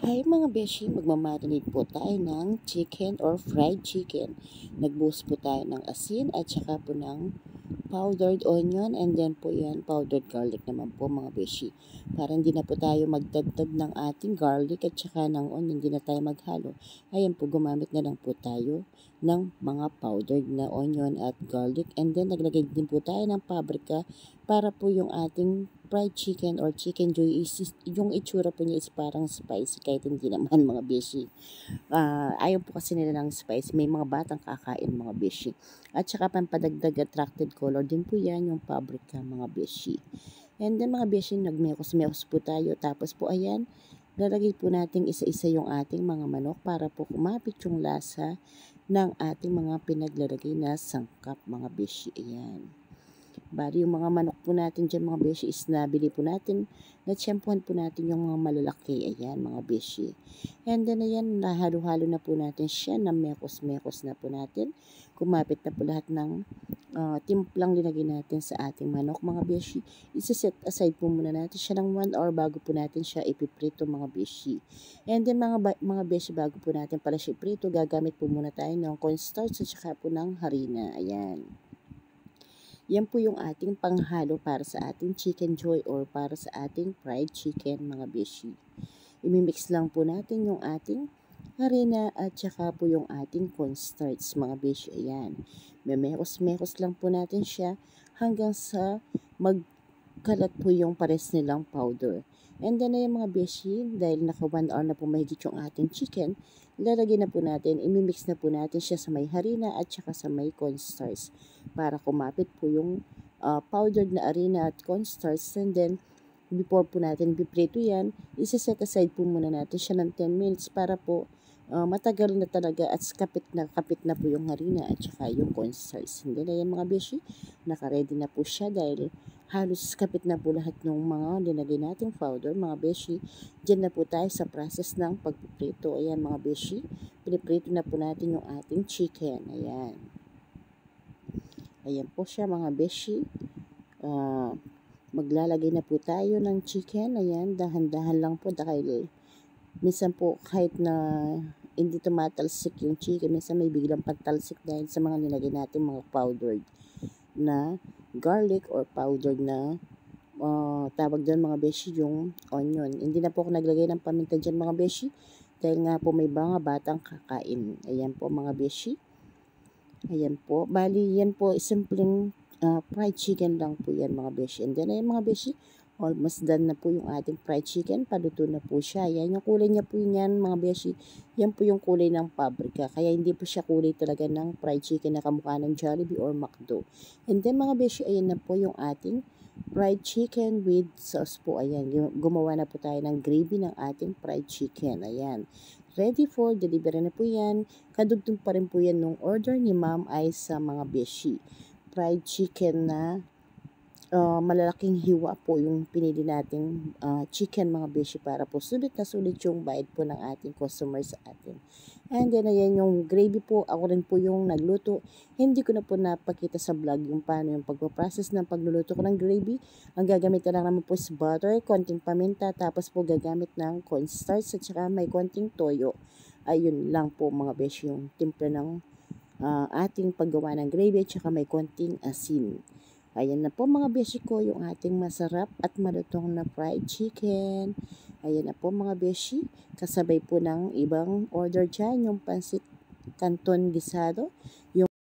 Hi mga beshi, magmamarinate po tayo ng chicken or fried chicken. Nagbuhos po tayo ng asin at saka po ng powdered onion and then po yan powdered garlic naman po mga beshi. Para hindi na po tayo magdagdag ng ating garlic at saka ng onion, hindi na tayo maghalo. Ayan po, gumamit na lang po tayo ng mga powdered na onion at garlic and then naglagay din po tayo ng paprika para po yung ating fried chicken or chicken joy yung itsura po niya is parang spicy kahit hindi naman mga beshi. Ayaw po kasi nila ng spicy. May mga batang kakain mga beshi. At saka pampadagdag attracted color din po yan yung paprika mga beshi. And then mga beshi, nagmekos-mekos po tayo. Tapos po ayan, lalagay po natin isa-isa yung ating mga manok para po kumapit yung lasa ng ating mga pinaglalagay na sangkap mga beshi. Ayan. Bali yung mga manok po natin dyan mga beshi is nabili po natin, natsyempohan po natin yung mga malalaki, ayan mga beshi. And then ayan, nahalo-halo na po natin siya, na mekos-mekos na po natin. Kumapit na po lahat ng timplang linagay natin sa ating manok mga beshi. Isa-set aside po muna natin siya ng 1 hour bago po natin siya ipiprito mga beshi. And then mga beshi, bago po natin pala siya iprito, gagamit po muna tayo ng cornstarch at saka po ng harina, ayan. Yan po yung ating panghalo para sa ating chicken joy or para sa ating fried chicken mga beshi. Imimix lang po natin yung ating harina at saka po yung ating cornstarch mga beshi. Ayan. Memekos-mekos lang po natin siya hanggang sa magkalat po yung pares nilang powder. And then ayan mga beshi, dahil naka 1 hour na po mahigit yung ating chicken, ilalagay na po natin, imimix na po natin siya sa may harina at saka sa may cornstarch para kumapit po yung powdered na harina at cornstarch. And then before po natin piprito yan, isa-set aside po muna natin siya ng 10 minutes para po matagal na talaga at kapit na po yung harina at saka yung cornstarch. And then ayan mga beshi, naka-ready na po siya dahil halos kapit na po lahat ng mga linagay nating powder mga beshi. Diyan na po tayo sa process ng pagpiprito. Ayan mga beshi, piniprito na po natin yung ating chicken. Ayan. Ayan po siya mga beshi. Maglalagay na po tayo ng chicken. Ayan, dahan-dahan lang po dahil minsan po kahit na hindi tumatalsik yung chicken, minsan may biglang pagtalsik dahil sa mga nilagay natin mga powdered na garlic or powdered na tawag doon mga beshi yung onion. Hindi na po ako naglagay ng paminta dyan mga beshi dahil nga po may mga batang kakain. Ayan po mga beshi. Ayan po. Bali yan po simpleng fried chicken lang po yan mga beshi. And then ayan mga beshi, almost done na po yung ating fried chicken. Paluto na po siya. Ayan yung kulay niya po yan mga beshi. Yan po yung kulay ng paprika. Kaya hindi po siya kulay talaga ng fried chicken na kamukha ng Jollibee or McDo. And then mga beshi, ayan na po yung ating fried chicken with sauce po. Ayan, gumawa na po tayo ng gravy ng ating fried chicken. Ayan, ready for delivery na po yan. Kadugtong pa rin po yan nung order ni Ma'am ay sa mga beshi. Fried chicken na malalaking hiwa po yung pinili nating chicken mga beshi para po sulit na sulit yung bayad po ng ating customer sa atin. And then ayan yung gravy po, ako rin po yung nagluto. Hindi ko na po napakita sa vlog yung paano yung pagpaprocess ng pagluluto ko ng gravy. Ang gagamit na lang naman po is butter, konting paminta, tapos po gagamit ng cornstarch at saka may konting toyo. Ayun lang po mga beshi yung timpla ng ating paggawa ng gravy at saka may konting asin. Ayan na po mga beshi ko yung ating masarap at malutong na fried chicken. Ayan na po mga beshi. Kasabay po ng ibang order dyan, yung pansit canton gisado, yung